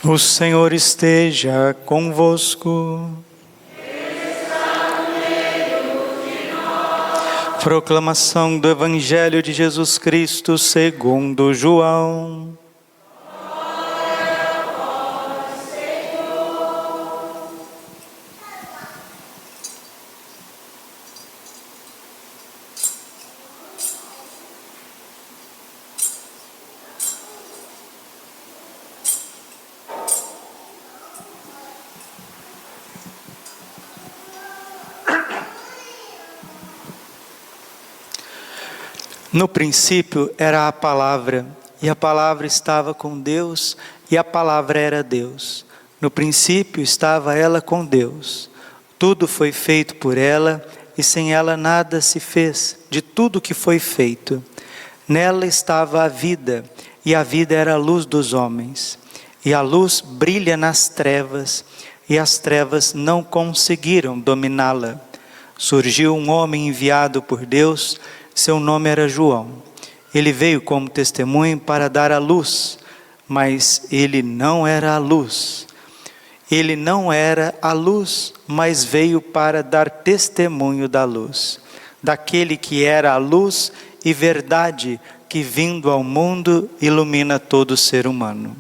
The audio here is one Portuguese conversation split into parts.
O Senhor esteja convosco. Proclamação do Evangelho de Jesus Cristo segundo João. No princípio era a palavra, e a palavra estava com Deus, e a palavra era Deus. No princípio estava ela com Deus. Tudo foi feito por ela, e sem ela nada se fez de tudo que foi feito. Nela estava a vida, e a vida era a luz dos homens. E a luz brilha nas trevas, e as trevas não conseguiram dominá-la. Surgiu um homem enviado por Deus. Seu nome era João. Ele veio como testemunho para dar a luz, mas ele não era a luz. Ele não era a luz, mas veio para dar testemunho da luz, daquele que era a luz e verdade, que vindo ao mundo ilumina todo ser humano.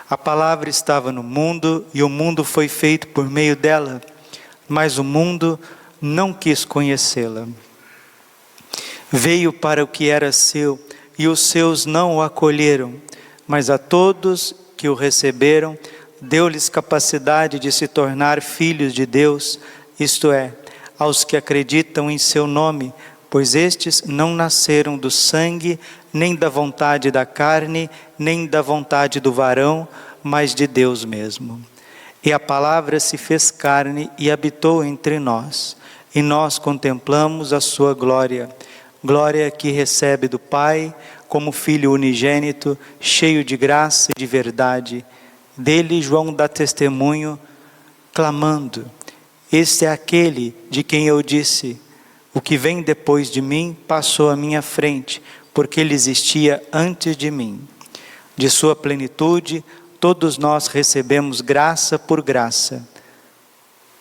A palavra estava no mundo e o mundo foi feito por meio dela, mas o mundo não quis conhecê-la. Veio para o que era seu, e os seus não o acolheram, mas a todos que o receberam, deu-lhes capacidade de se tornar filhos de Deus, isto é, aos que acreditam em seu nome, pois estes não nasceram do sangue, nem da vontade da carne, nem da vontade do varão, mas de Deus mesmo. E a palavra se fez carne e habitou entre nós, e nós contemplamos a sua glória, glória que recebe do Pai, como Filho unigênito, cheio de graça e de verdade. Dele João dá testemunho, clamando: este é aquele de quem eu disse, o que vem depois de mim passou à minha frente, porque ele existia antes de mim. De sua plenitude, todos nós recebemos graça por graça.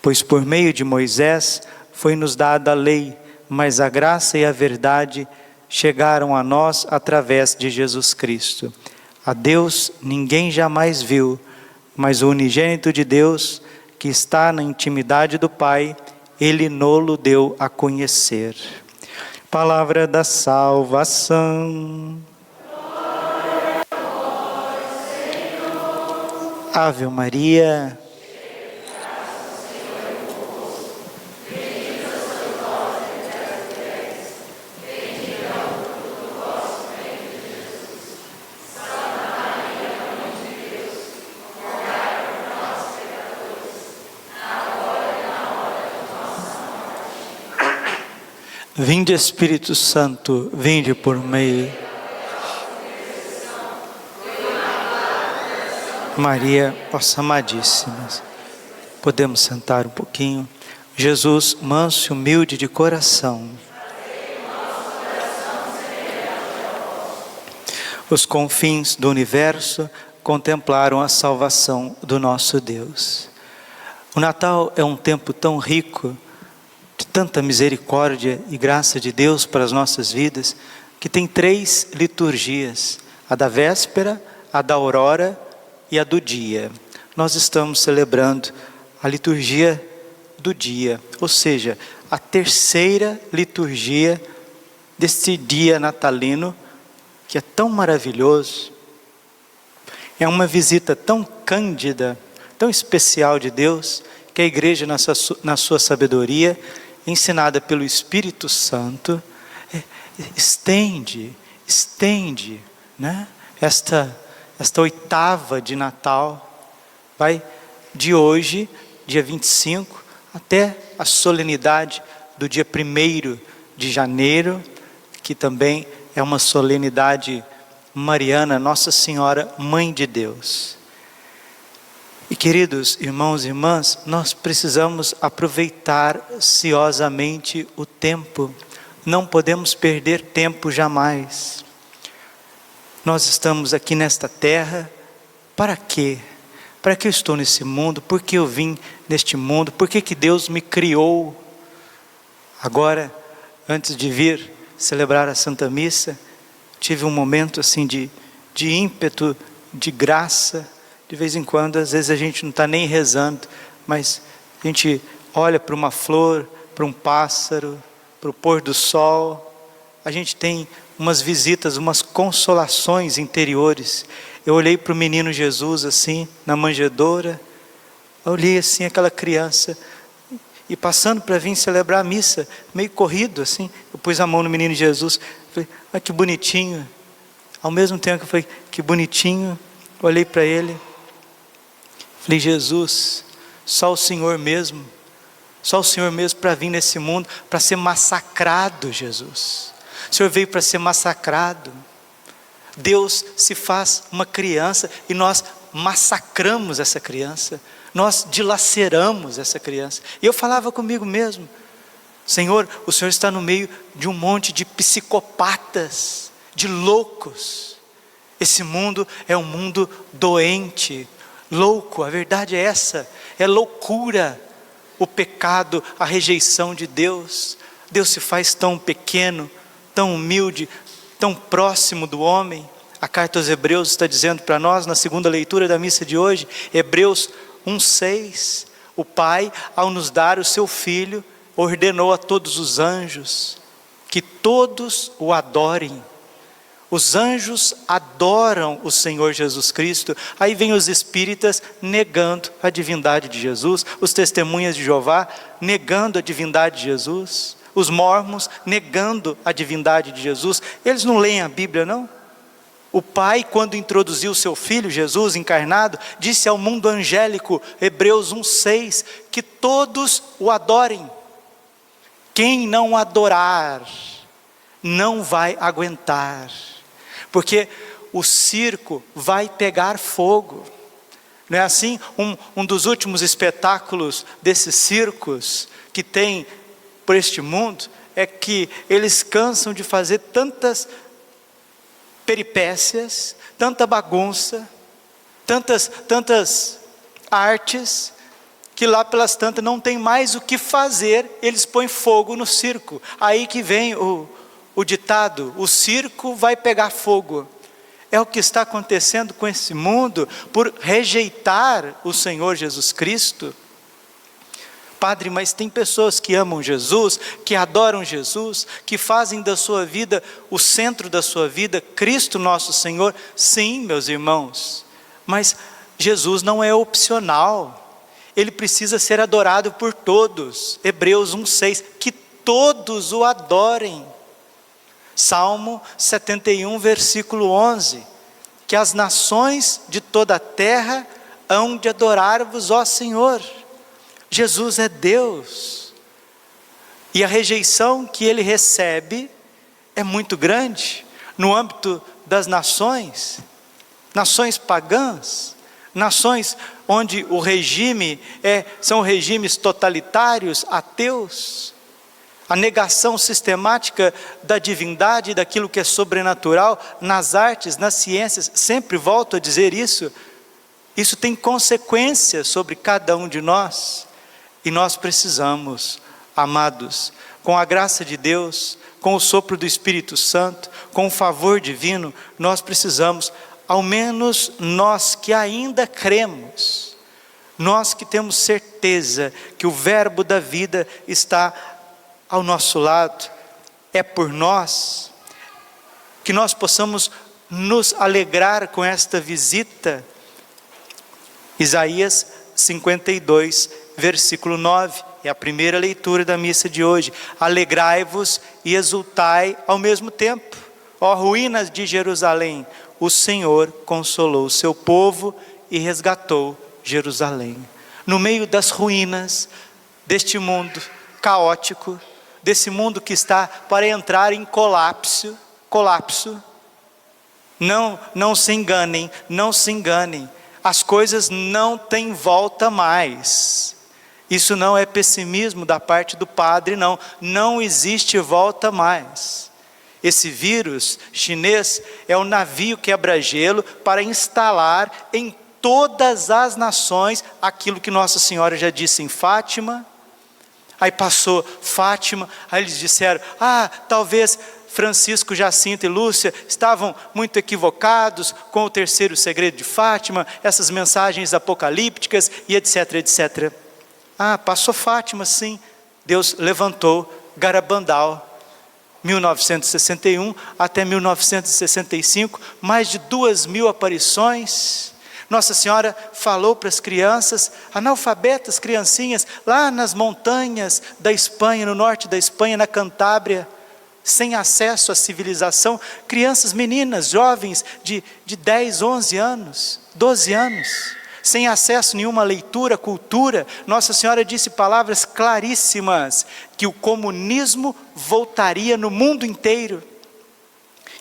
Pois por meio de Moisés foi-nos dada a lei, mas a graça e a verdade chegaram a nós através de Jesus Cristo. A Deus ninguém jamais viu, mas o unigênito de Deus, que está na intimidade do Pai, Ele nolo deu a conhecer. Palavra da salvação. Ave Maria. Vinde Espírito Santo, vinde por meio. Maria, vossa amadíssima. Podemos sentar um pouquinho. Jesus, manso e humilde de coração. Os confins do universo contemplaram a salvação do nosso Deus. O Natal é um tempo tão rico, de tanta misericórdia e graça de Deus para as nossas vidas, que tem 3 liturgias: a da véspera, a da aurora e a do dia. Nós estamos celebrando a liturgia do dia, ou seja, a 3ª liturgia deste dia natalino, que é tão maravilhoso. É uma visita tão cândida, tão especial de Deus, que a igreja na sua sabedoria, ensinada pelo Espírito Santo, estende, né? Esta 8ª de Natal, vai de hoje, dia 25, até a solenidade do dia 1º de janeiro, que também é uma solenidade mariana, Nossa Senhora, Mãe de Deus. E queridos irmãos e irmãs, nós precisamos aproveitar ciosamente o tempo. Não podemos perder tempo jamais. Nós estamos aqui nesta terra, para quê? para que eu estou nesse mundo, por que eu vim neste mundo, por que Deus me criou. Agora, antes de vir celebrar a Santa Missa, tive um momento assim de ímpeto, de graça. De vez em quando, às vezes a gente não está nem rezando, mas a gente olha para uma flor, para um pássaro, para o pôr do sol. A gente tem umas visitas, umas consolações interiores. Eu olhei para o menino Jesus assim, na manjedoura. Eu olhei assim aquela criança, e passando para vir celebrar a missa, meio corrido assim, eu pus a mão no menino Jesus, falei, ah, que bonitinho. Ao mesmo tempo que eu falei, que bonitinho, olhei para ele, falei, Jesus, só o Senhor mesmo para vir nesse mundo, para ser massacrado, Jesus. O Senhor veio para ser massacrado. Deus se faz uma criança e nós massacramos essa criança, nós dilaceramos essa criança. E eu falava comigo mesmo, Senhor, o Senhor está no meio de um monte de psicopatas, de loucos. Esse mundo é um mundo doente, louco. A verdade é essa, é loucura. O pecado, a rejeição de Deus. Deus se faz tão pequeno, tão humilde, tão próximo do homem. A carta aos Hebreus está dizendo para nós, na segunda leitura da missa de hoje, Hebreus 1:6, o Pai, ao nos dar o seu Filho, ordenou a todos os anjos, que todos o adorem. Os anjos adoram o Senhor Jesus Cristo. Aí vem os espíritas negando a divindade de Jesus, os testemunhas de Jeová negando a divindade de Jesus, os mormons negando a divindade de Jesus. Eles não leem a Bíblia, não? O Pai, quando introduziu o seu Filho Jesus encarnado, disse ao mundo angélico, Hebreus 1:6, que todos o adorem. Quem não adorar não vai aguentar, porque o circo vai pegar fogo. Não é assim? Um dos últimos espetáculos desses circos que tem por este mundo é que eles cansam de fazer tantas peripécias, tanta bagunça, tantas artes, que lá pelas tantas não tem mais o que fazer, eles põem fogo no circo. Aí que vem o ditado, o circo vai pegar fogo. É o que está acontecendo com esse mundo, por rejeitar o Senhor Jesus Cristo. Padre, mas tem pessoas que amam Jesus, que adoram Jesus, que fazem da sua vida, o centro da sua vida, Cristo nosso Senhor. Sim, meus irmãos, mas Jesus não é opcional, Ele precisa ser adorado por todos. Hebreus 1:6, que todos o adorem. Salmo 71, versículo 11, que as nações de toda a terra hão de adorar-vos, ó Senhor. Jesus é Deus, e a rejeição que Ele recebe é muito grande, no âmbito das nações pagãs, nações onde o regime são regimes totalitários, ateus, a negação sistemática da divindade, daquilo que é sobrenatural, nas artes, nas ciências, sempre volto a dizer isso tem consequências sobre cada um de nós. E nós precisamos, amados, com a graça de Deus, com o sopro do Espírito Santo, com o favor divino, nós precisamos, ao menos nós que ainda cremos, nós que temos certeza que o verbo da vida está ao nosso lado, é por nós, que nós possamos nos alegrar com esta visita. Isaías 52, versículo 9, é a primeira leitura da missa de hoje. Alegrai-vos e exultai ao mesmo tempo, ó ruínas de Jerusalém, o Senhor consolou o seu povo e resgatou Jerusalém. No meio das ruínas deste mundo caótico, desse mundo que está para entrar em colapso, não se enganem, as coisas não têm volta mais. Isso não é pessimismo da parte do padre, não existe volta mais. Esse vírus chinês é um navio quebra-gelo para instalar em todas as nações, aquilo que Nossa Senhora já disse em Fátima. Aí passou Fátima, aí eles disseram, talvez Francisco, Jacinto e Lúcia estavam muito equivocados com o terceiro segredo de Fátima, essas mensagens apocalípticas e etc, etc. Passou Fátima, sim. Deus levantou Garabandal, 1961 até 1965, mais de 2.000 aparições. Nossa Senhora falou para as crianças, analfabetas, criancinhas, lá nas montanhas da Espanha, no norte da Espanha, na Cantábria, sem acesso à civilização, crianças, meninas, jovens de 10, 11 anos, 12 anos, sem acesso a nenhuma leitura, cultura. Nossa Senhora disse palavras claríssimas, que o comunismo voltaria no mundo inteiro.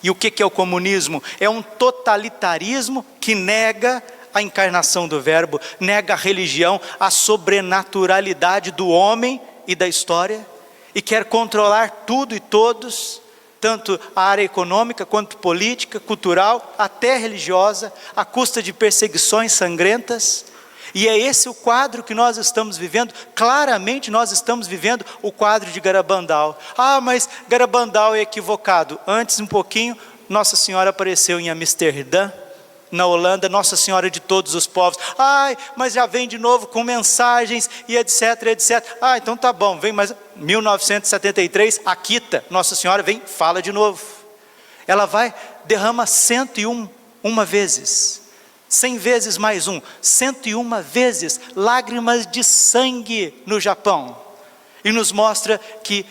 E o que é o comunismo? É um totalitarismo que nega a encarnação do Verbo, nega a religião, a sobrenaturalidade do homem e da história, e quer controlar tudo e todos, tanto a área econômica, quanto política, cultural, até religiosa, à custa de perseguições sangrentas. E é esse o quadro que nós estamos vivendo. Claramente nós estamos vivendo o quadro de Garabandal. Mas Garabandal é equivocado. Antes um pouquinho, Nossa Senhora apareceu em Amsterdã, na Holanda, Nossa Senhora de todos os povos. Mas já vem de novo com mensagens e etc, etc. Então tá bom, vem mais 1973, Akita, Nossa Senhora vem, fala de novo. Ela vai, derrama 101 vezes, 100 vezes mais 101 vezes, lágrimas de sangue no Japão. E nos mostra que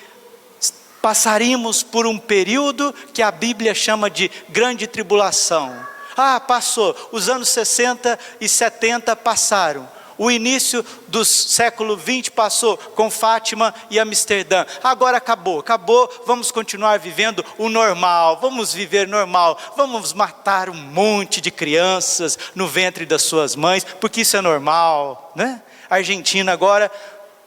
passaríamos por um período que a Bíblia chama de grande tribulação. Passou, os anos 60 e 70 passaram, o início do século 20 passou com Fátima e Amsterdã, agora acabou, vamos continuar vivendo o normal, vamos viver normal, vamos matar um monte de crianças no ventre das suas mães, porque isso é normal, né? Argentina agora,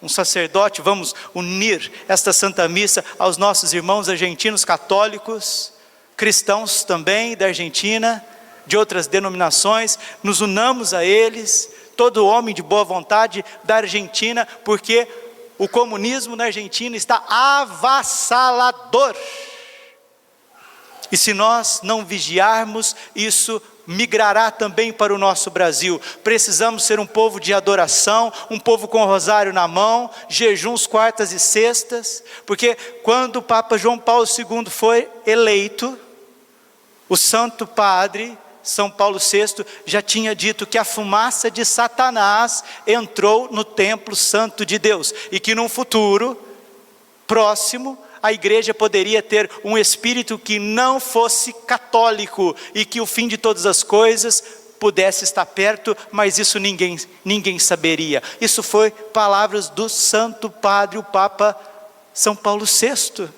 um sacerdote, vamos unir esta Santa Missa aos nossos irmãos argentinos católicos, cristãos também da Argentina, de outras denominações, nos unamos a eles, todo homem de boa vontade da Argentina, porque o comunismo na Argentina está avassalador. E se nós não vigiarmos, isso migrará também para o nosso Brasil. Precisamos ser um povo de adoração, um povo com o rosário na mão, jejuns quartas e sextas, porque quando o Papa João Paulo II foi eleito, o Santo Padre São Paulo VI já tinha dito que a fumaça de Satanás entrou no templo santo de Deus, e que num futuro próximo, a igreja poderia ter um espírito que não fosse católico, e que o fim de todas as coisas pudesse estar perto, mas isso ninguém saberia. Isso foi palavras do Santo Padre, o Papa São Paulo VI.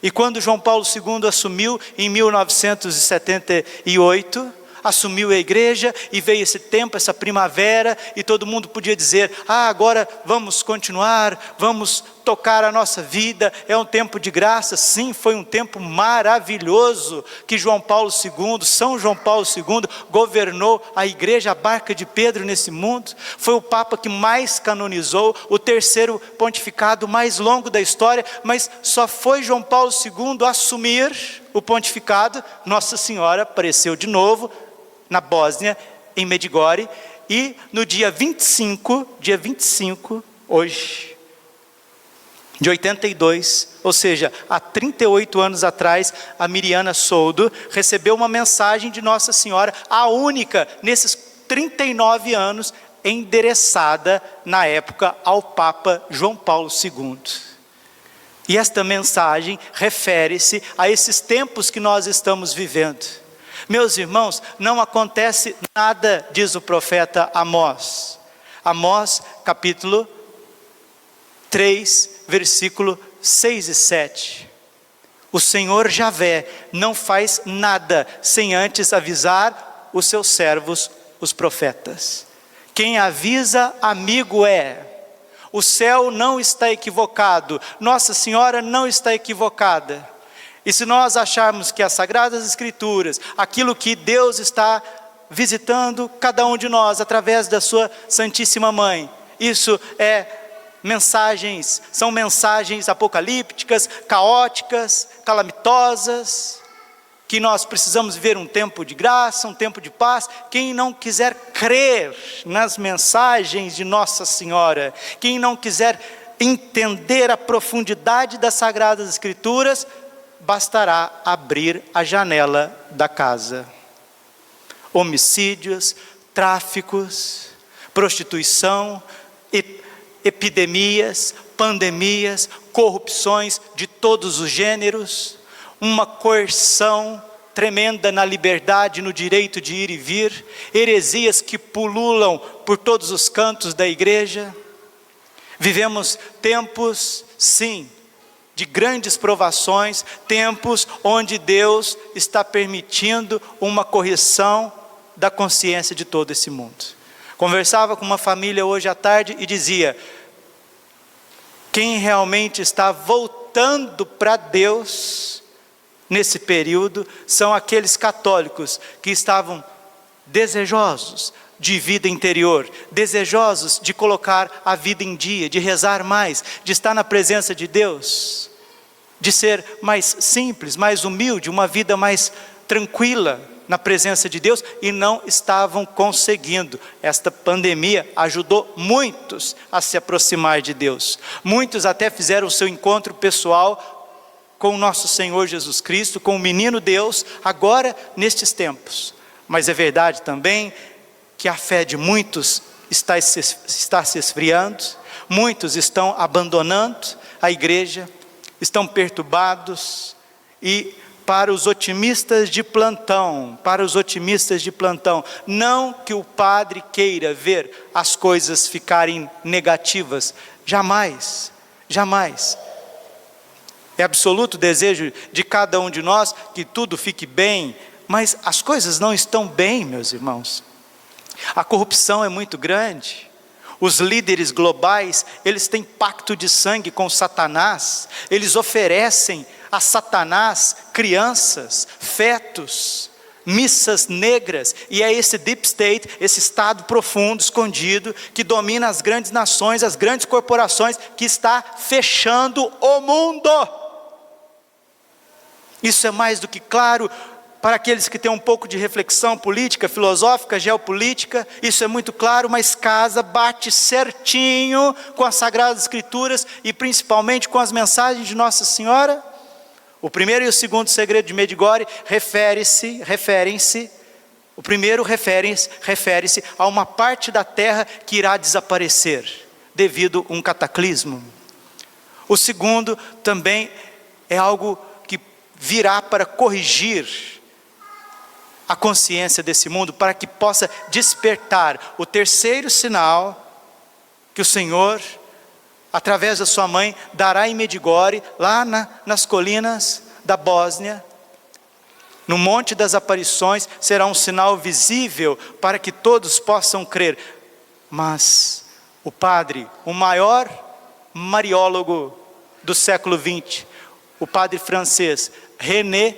E quando João Paulo II assumiu em 1978, assumiu a igreja, e veio esse tempo, essa primavera, e todo mundo podia dizer, agora vamos continuar, vamos tocar a nossa vida, é um tempo de graça. Sim, foi um tempo maravilhoso, que João Paulo II, São João Paulo II, governou a igreja, a barca de Pedro nesse mundo, foi o Papa que mais canonizou, o terceiro pontificado mais longo da história, mas só foi João Paulo II assumir o pontificado, Nossa Senhora apareceu de novo, na Bósnia, em Medjugorje, e no dia 25, hoje, de 82, ou seja, há 38 anos atrás, a Miriana Soldo recebeu uma mensagem de Nossa Senhora, a única nesses 39 anos, endereçada na época ao Papa João Paulo II. E esta mensagem refere-se a esses tempos que nós estamos vivendo. Meus irmãos, não acontece nada, diz o profeta Amós. Amós, capítulo 3, versículo 6 e 7. O Senhor Javé não faz nada sem antes avisar os seus servos, os profetas. Quem avisa, amigo é. O céu não está equivocado, Nossa Senhora não está equivocada. E se nós acharmos que as Sagradas Escrituras, aquilo que Deus está visitando cada um de nós através da sua Santíssima Mãe. Isso são mensagens apocalípticas, caóticas, calamitosas, que nós precisamos viver um tempo de graça, um tempo de paz. Quem não quiser crer nas mensagens de Nossa Senhora, quem não quiser entender a profundidade das Sagradas Escrituras, bastará abrir a janela da casa. Homicídios, tráficos, prostituição, epidemias, pandemias, corrupções de todos os gêneros, uma coerção tremenda na liberdade, no direito de ir e vir, heresias que pululam por todos os cantos da igreja. Vivemos tempos, sim, de grandes provações, tempos onde Deus está permitindo uma correção da consciência de todo esse mundo. Conversava com uma família hoje à tarde e dizia: quem realmente está voltando para Deus nesse período são aqueles católicos que estavam desejosos de vida interior, desejosos de colocar a vida em dia, de rezar mais, de estar na presença de Deus, de ser mais simples, mais humilde, uma vida mais tranquila na presença de Deus, e não estavam conseguindo. Esta pandemia ajudou muitos a se aproximar de Deus. Muitos até fizeram o seu encontro pessoal com o nosso Senhor Jesus Cristo, com o menino Deus, agora nestes tempos. Mas é verdade também que a fé de muitos está se esfriando, muitos estão abandonando a igreja, estão perturbados. E para os otimistas de plantão, não que o padre queira ver as coisas ficarem negativas, jamais, jamais. É absoluto desejo de cada um de nós que tudo fique bem, mas as coisas não estão bem, meus irmãos. A corrupção é muito grande. Os líderes globais, eles têm pacto de sangue com Satanás. Eles oferecem a Satanás crianças, fetos, missas negras. E é esse deep state, esse estado profundo, escondido, que domina as grandes nações, as grandes corporações, que está fechando o mundo. Isso é mais do que claro para aqueles que têm um pouco de reflexão política, filosófica, geopolítica. Isso é muito claro, mas bate certinho com as Sagradas Escrituras e principalmente com as mensagens de Nossa Senhora. O primeiro e o segundo segredo de Medjugorje referem-se. O primeiro refere-se a uma parte da terra que irá desaparecer devido a um cataclismo. O segundo também é algo que virá para corrigir a consciência desse mundo, para que possa despertar. O terceiro sinal que o Senhor, através da sua mãe, dará em Medjugorje, lá nas colinas da Bósnia, no Monte das Aparições, será um sinal visível para que todos possam crer. Mas o padre, o maior mariólogo do século XX, o padre francês René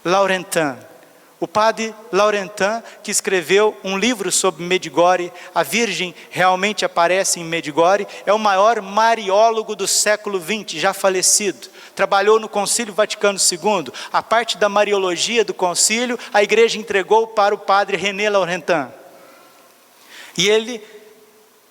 Laurentin, o padre Laurentin, que escreveu um livro sobre Medjugorje, A Virgem Realmente Aparece em Medjugorje, é o maior mariólogo do século XX, já falecido. Trabalhou no Concílio Vaticano II. A parte da mariologia do concílio, a igreja entregou para o padre René Laurentin. E ele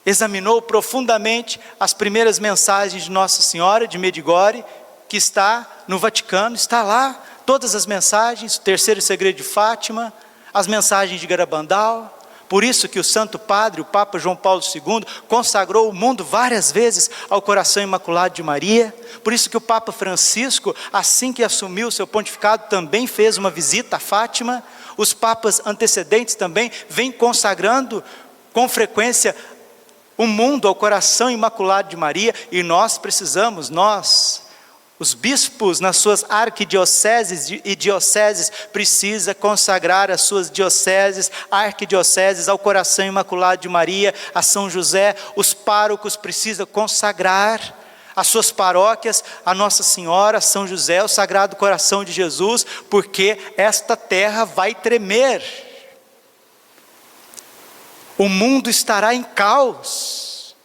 examinou profundamente as primeiras mensagens de Nossa Senhora de Medjugorje, que está no Vaticano, está lá. Todas as mensagens, o terceiro segredo de Fátima, as mensagens de Garabandal. Por isso que o Santo Padre, o Papa João Paulo II, consagrou o mundo várias vezes ao coração imaculado de Maria. Por isso que o Papa Francisco, assim que assumiu o seu pontificado, também fez uma visita a Fátima. Os papas antecedentes também vêm consagrando com frequência o mundo ao coração imaculado de Maria. E nós precisamos, os bispos nas suas arquidioceses e dioceses precisam consagrar as suas dioceses, arquidioceses ao coração imaculado de Maria, a São José. Os párocos precisam consagrar as suas paróquias a Nossa Senhora, a São José, o Sagrado Coração de Jesus, porque esta terra vai tremer. O mundo estará em caos.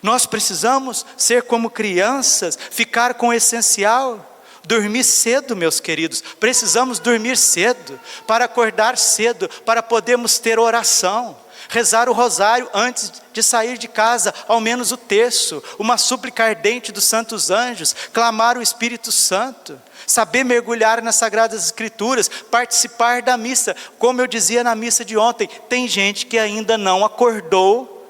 Nós precisamos ser como crianças, ficar com o essencial. Dormir cedo, meus queridos. Precisamos dormir cedo, para acordar cedo, para podermos ter oração. Rezar o rosário antes de sair de casa, ao menos o terço, uma súplica ardente dos santos anjos, clamar o Espírito Santo, saber mergulhar nas Sagradas Escrituras, participar da missa. Como eu dizia na missa de ontem, tem gente que ainda não acordou,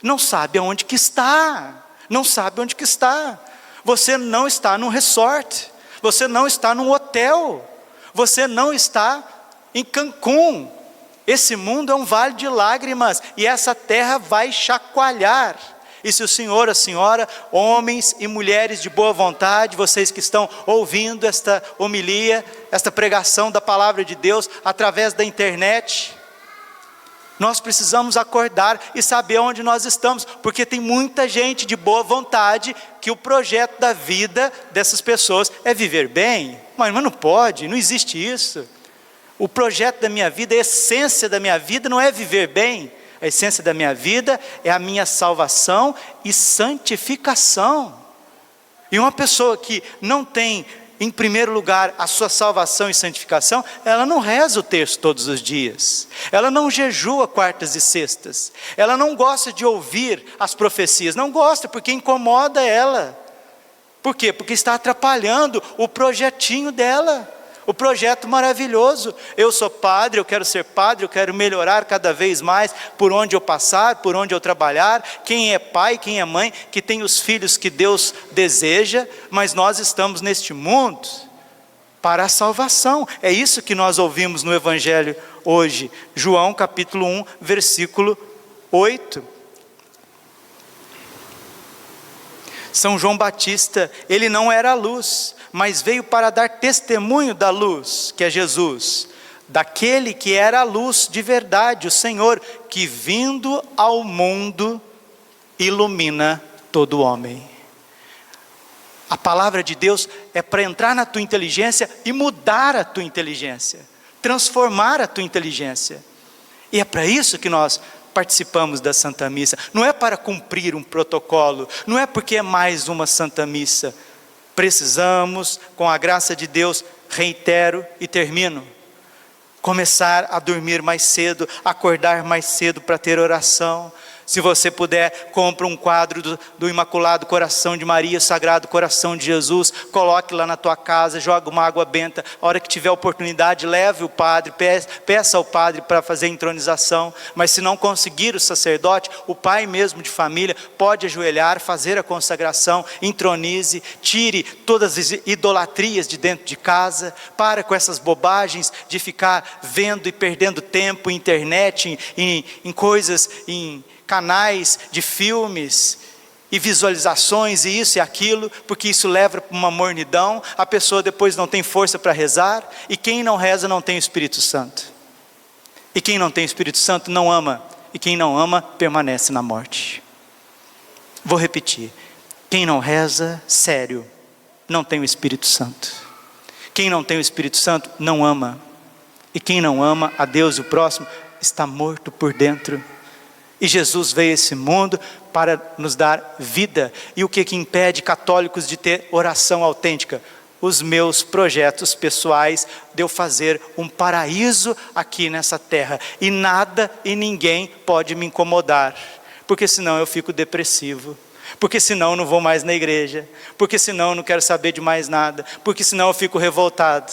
não sabe aonde que está, não sabe onde que está. Você não está num resort, você não está num hotel, você não está em Cancún. Esse mundo é um vale de lágrimas, e essa terra vai chacoalhar. E se o senhor, a senhora, homens e mulheres de boa vontade, vocês que estão ouvindo esta homilia, esta pregação da palavra de Deus, através da internet, nós precisamos acordar e saber onde nós estamos, porque tem muita gente de boa vontade, que o projeto da vida dessas pessoas é viver bem, mas não pode, não existe isso. O projeto da minha vida, a essência da minha vida não é viver bem. A essência da minha vida é a minha salvação e santificação. E uma pessoa que não tem, em primeiro lugar, a sua salvação e santificação, ela não reza o terço todos os dias. Ela não jejua quartas e sextas. Ela não gosta de ouvir as profecias. Não gosta, porque incomoda ela. Por quê? Porque está atrapalhando o projetinho dela. O projeto maravilhoso. Eu sou padre, eu quero ser padre, eu quero melhorar cada vez mais por onde eu passar, por onde eu trabalhar. Quem é pai, quem é mãe, que tem os filhos que Deus deseja, mas nós estamos neste mundo para a salvação. É isso que nós ouvimos no Evangelho hoje. João capítulo 1, versículo 8. São João Batista, ele não era a luz, mas veio para dar testemunho da luz, que é Jesus, daquele que era a luz de verdade, o Senhor, que vindo ao mundo, ilumina todo homem. A palavra de Deus é para entrar na tua inteligência e mudar a tua inteligência, transformar a tua inteligência. E é para isso que nós participamos da Santa Missa. Não é para cumprir um protocolo, não é porque é mais uma Santa Missa. Precisamos, com a graça de Deus, reitero e termino, começar a dormir mais cedo, acordar mais cedo para ter oração. Se você puder, compre um quadro do Imaculado Coração de Maria, Sagrado Coração de Jesus, coloque lá na tua casa, joga uma água benta, a hora que tiver oportunidade, leve o padre, peça ao padre para fazer a entronização, mas se não conseguir o sacerdote, o pai mesmo de família, pode ajoelhar, fazer a consagração, entronize, tire todas as idolatrias de dentro de casa, para com essas bobagens de ficar vendo e perdendo tempo em internet, em coisas, em canais de filmes e visualizações e isso e aquilo, porque isso leva para uma mornidão, a pessoa depois não tem força para rezar, e quem não reza não tem o Espírito Santo, e quem não tem o Espírito Santo não ama, e quem não ama permanece na morte. Vou repetir, quem não reza sério, não tem o Espírito Santo. Quem não tem o Espírito Santo não ama, e quem não ama a Deus e o próximo está morto por dentro. E Jesus veio a esse mundo para nos dar vida. E o que impede católicos de ter oração autêntica? Os meus projetos pessoais de eu fazer um paraíso aqui nessa terra. E nada e ninguém pode me incomodar, porque senão eu fico depressivo, porque senão eu não vou mais na igreja, porque senão eu não quero saber de mais nada, porque senão eu fico revoltado,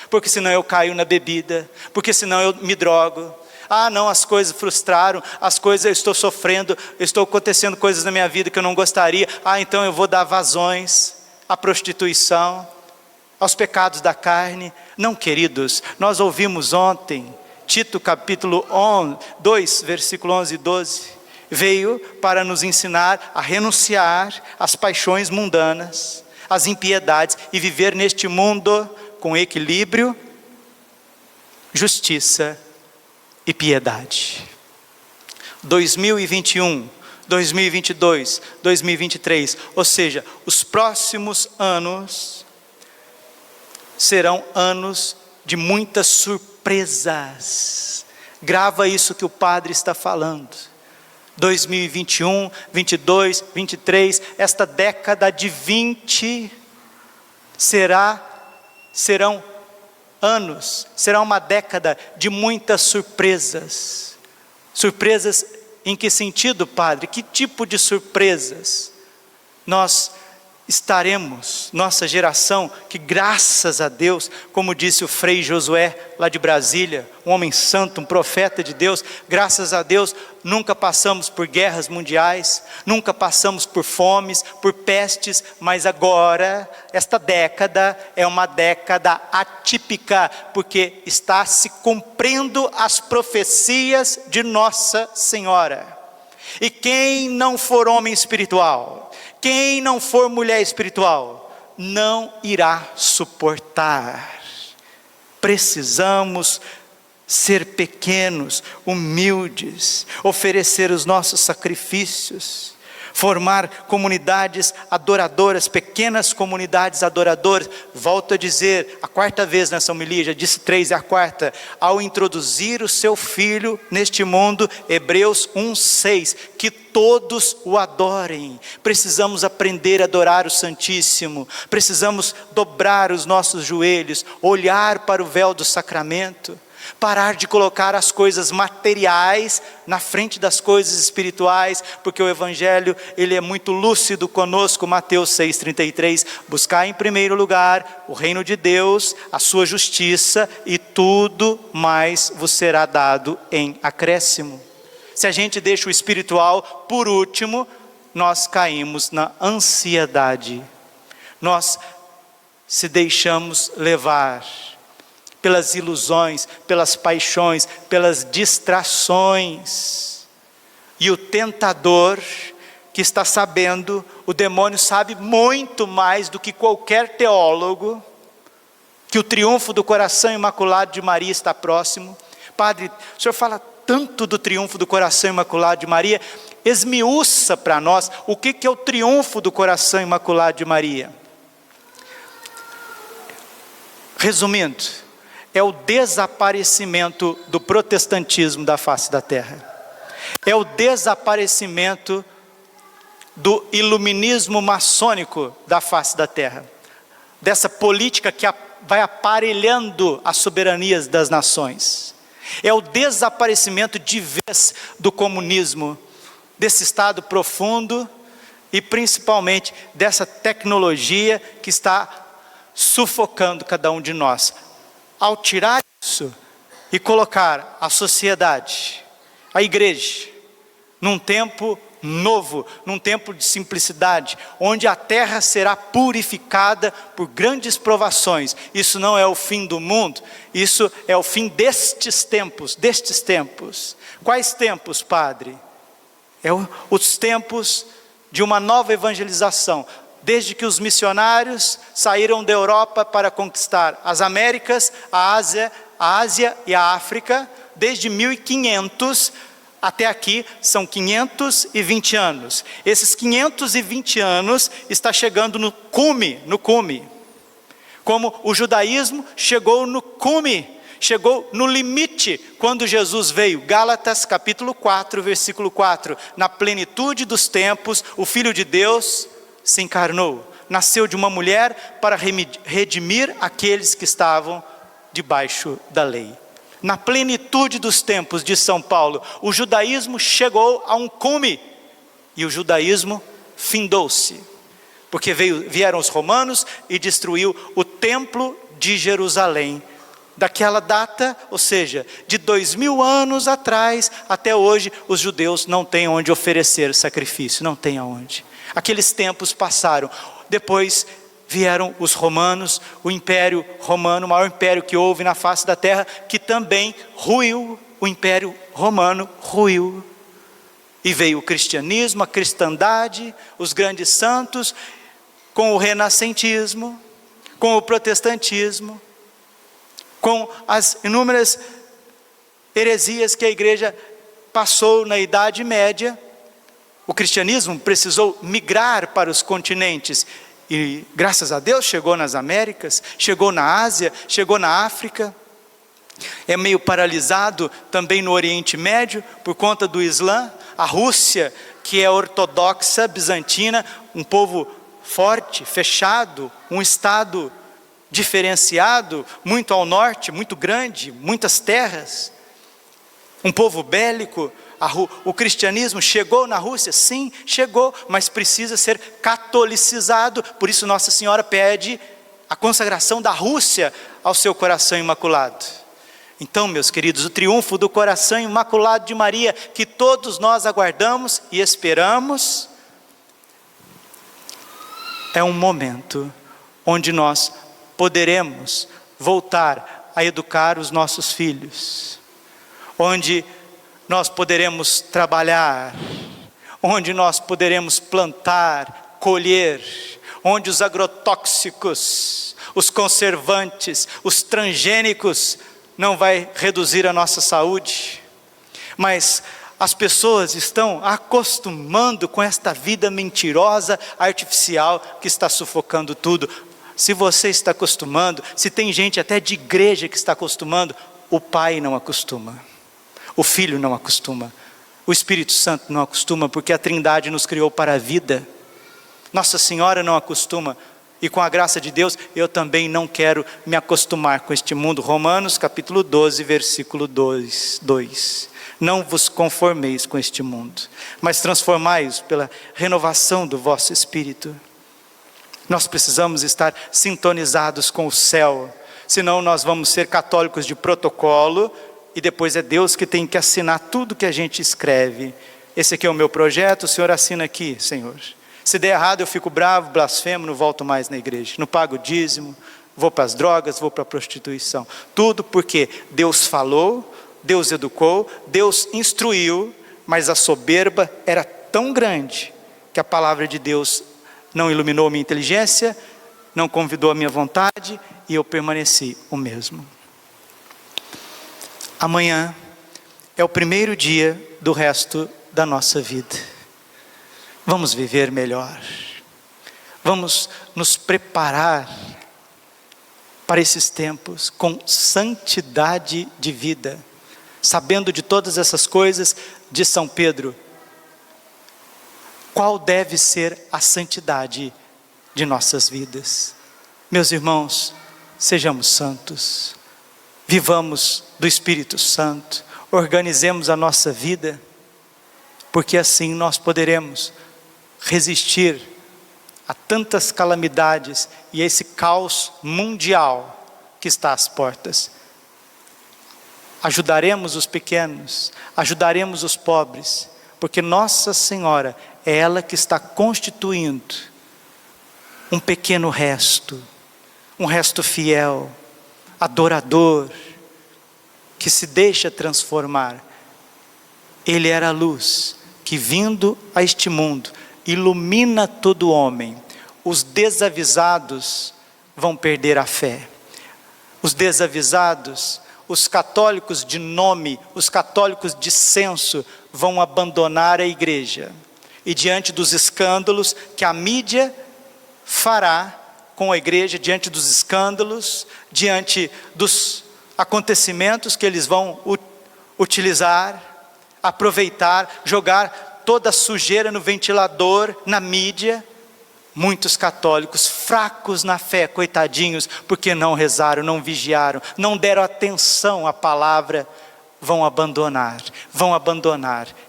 porque senão eu caio na bebida, porque senão eu me drogo. Ah não, as coisas frustraram, as coisas eu estou sofrendo, estou acontecendo coisas na minha vida que eu não gostaria. Ah, então eu vou dar vazões à prostituição, aos pecados da carne. Não, queridos, nós ouvimos ontem, Tito capítulo 2, versículo 11 e 12, veio para nos ensinar a renunciar às paixões mundanas, às impiedades, e viver neste mundo com equilíbrio, justiça e piedade. 2021, 2022, 2023, ou seja, os próximos anos serão anos de muitas surpresas. Grava isso que o padre está falando. 2021, 22, 23, esta década de 20 serão anos, será uma década de muitas surpresas. Surpresas em que sentido, Padre? Que tipo de surpresas? Nós estaremos, nossa geração, que graças a Deus, como disse o Frei Josué lá de Brasília, um homem santo, um profeta de Deus, graças a Deus nunca passamos por guerras mundiais, nunca passamos por fomes, por pestes, mas agora, esta década é uma década atípica, porque está se cumprindo as profecias de Nossa Senhora. E quem não for homem espiritual, quem não for mulher espiritual, não irá suportar. Precisamos ser pequenos, humildes, oferecer os nossos sacrifícios, formar comunidades adoradoras, pequenas comunidades adoradoras. Volto a dizer, a quarta vez nessa homilia, já disse 3, é a quarta, ao introduzir o seu filho neste mundo, Hebreus 1:6, que todos o adorem. Precisamos aprender a adorar o Santíssimo, precisamos dobrar os nossos joelhos, olhar para o véu do sacramento, parar de colocar as coisas materiais na frente das coisas espirituais, porque o Evangelho, ele é muito lúcido conosco. Mateus 6,33, buscar em primeiro lugar o reino de Deus, a sua justiça, e tudo mais vos será dado em acréscimo. Se a gente deixa o espiritual por último, nós caímos na ansiedade, nós se deixamos levar pelas ilusões, pelas paixões, pelas distrações. E o tentador, que está sabendo, o demônio sabe muito mais do que qualquer teólogo, que o triunfo do coração imaculado de Maria está próximo. Padre, o senhor fala tanto do triunfo do coração imaculado de Maria, esmiuça para nós o que é o triunfo do coração imaculado de Maria. Resumindo, é o desaparecimento do protestantismo da face da terra, é o desaparecimento do iluminismo maçônico da face da terra, dessa política que vai aparelhando as soberanias das nações, é o desaparecimento de vez do comunismo, desse estado profundo e principalmente dessa tecnologia que está sufocando cada um de nós. Ao tirar isso e colocar a sociedade, a igreja, num tempo novo, num tempo de simplicidade, onde a terra será purificada por grandes provações, isso não é o fim do mundo, isso é o fim destes tempos. Quais tempos, Padre? Os tempos de uma nova evangelização. Desde que os missionários saíram da Europa para conquistar as Américas, a Ásia e a África, desde 1500 até aqui são 520 anos. Esses 520 anos está chegando no cume, como o judaísmo chegou no cume, chegou no limite quando Jesus veio. Gálatas capítulo 4, versículo 4, na plenitude dos tempos, o Filho de Deus se encarnou, nasceu de uma mulher para redimir aqueles que estavam debaixo da lei. Na plenitude dos tempos, de São Paulo, o judaísmo chegou a um cume, e o judaísmo findou-se, porque vieram os romanos e destruiu o templo de Jerusalém. Daquela data, ou seja, de 2000 anos atrás até hoje, os judeus não têm onde oferecer sacrifício, não têm aonde. Aqueles tempos passaram, depois vieram os romanos, o Império Romano, o maior império que houve na face da terra, que também ruiu, o Império Romano ruiu. E veio o cristianismo, a cristandade, os grandes santos, com o renascentismo, com o protestantismo, com as inúmeras heresias que a igreja passou na Idade Média. O cristianismo precisou migrar para os continentes e, graças a Deus, chegou nas Américas, chegou na Ásia, chegou na África. É meio paralisado também no Oriente Médio por conta do Islã. a Rússia, que é ortodoxa, bizantina, um povo forte, fechado, um estado diferenciado, muito ao norte, muito grande, muitas terras, um povo bélico. O cristianismo chegou na Rússia? Sim, chegou, mas precisa ser catolicizado. Por isso Nossa Senhora pede a consagração da Rússia ao seu coração imaculado. Então, meus queridos, o triunfo do coração imaculado de Maria, que todos nós aguardamos e esperamos, é um momento onde nós poderemos voltar a educar os nossos filhos, onde nós poderemos trabalhar, onde nós poderemos plantar, colher, onde os agrotóxicos, os conservantes, os transgênicos não vai reduzir a nossa saúde, mas as pessoas estão acostumando com esta vida mentirosa, artificial, que está sufocando tudo. Se você está acostumando, se tem gente até de igreja que está acostumando, o Pai não acostuma, o Filho não acostuma, o Espírito Santo não acostuma, porque a Trindade nos criou para a vida. Nossa Senhora não acostuma, e com a graça de Deus, eu também não quero me acostumar com este mundo. Romanos capítulo 12, versículo 2. Não vos conformeis com este mundo, mas transformai-os pela renovação do vosso espírito. Nós precisamos estar sintonizados com o céu, senão nós vamos ser católicos de protocolo, e depois é Deus que tem que assinar tudo que a gente escreve. Esse aqui é o meu projeto, o Senhor assina aqui, Senhor. Se der errado eu fico bravo, blasfemo, não volto mais na igreja, não pago dízimo, vou para as drogas, vou para a prostituição. Tudo porque Deus falou, Deus educou, Deus instruiu, mas a soberba era tão grande que a palavra de Deus não iluminou a minha inteligência, não convidou a minha vontade, e eu permaneci o mesmo. Amanhã é o primeiro dia do resto da nossa vida. Vamos viver melhor, vamos nos preparar para esses tempos com santidade de vida, sabendo de todas essas coisas de São Pedro. Qual deve ser a santidade de nossas vidas? Meus irmãos, sejamos santos, vivamos do Espírito Santo, organizemos a nossa vida, porque assim nós poderemos resistir a tantas calamidades e a esse caos mundial que está às portas. Ajudaremos os pequenos, ajudaremos os pobres, porque Nossa Senhora é ela que está constituindo um pequeno resto, um resto fiel, adorador, que se deixa transformar. Ele era a luz que, vindo a este mundo, ilumina todo homem. Os desavisados vão perder a fé. Os desavisados, os católicos de nome, os católicos de senso, vão abandonar a igreja. E diante dos escândalos que a mídia fará com a igreja, diante dos escândalos, diante dos acontecimentos que eles vão utilizar, aproveitar, jogar toda a sujeira no ventilador, na mídia, muitos católicos fracos na fé, coitadinhos, porque não rezaram, não vigiaram, não deram atenção à palavra, vão abandonar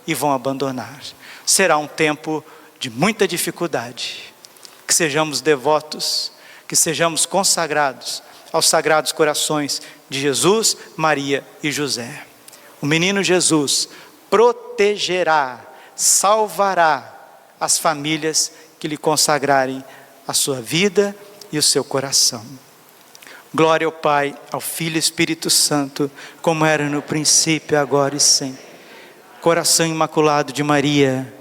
e vão abandonar. Será um tempo de muita dificuldade. Que sejamos devotos, que sejamos consagrados aos sagrados corações de Jesus, Maria e José. O menino Jesus protegerá, salvará as famílias que lhe consagrarem a sua vida e o seu coração. Glória ao Pai, ao Filho e Espírito Santo, como era no princípio, agora e sempre. Coração imaculado de Maria,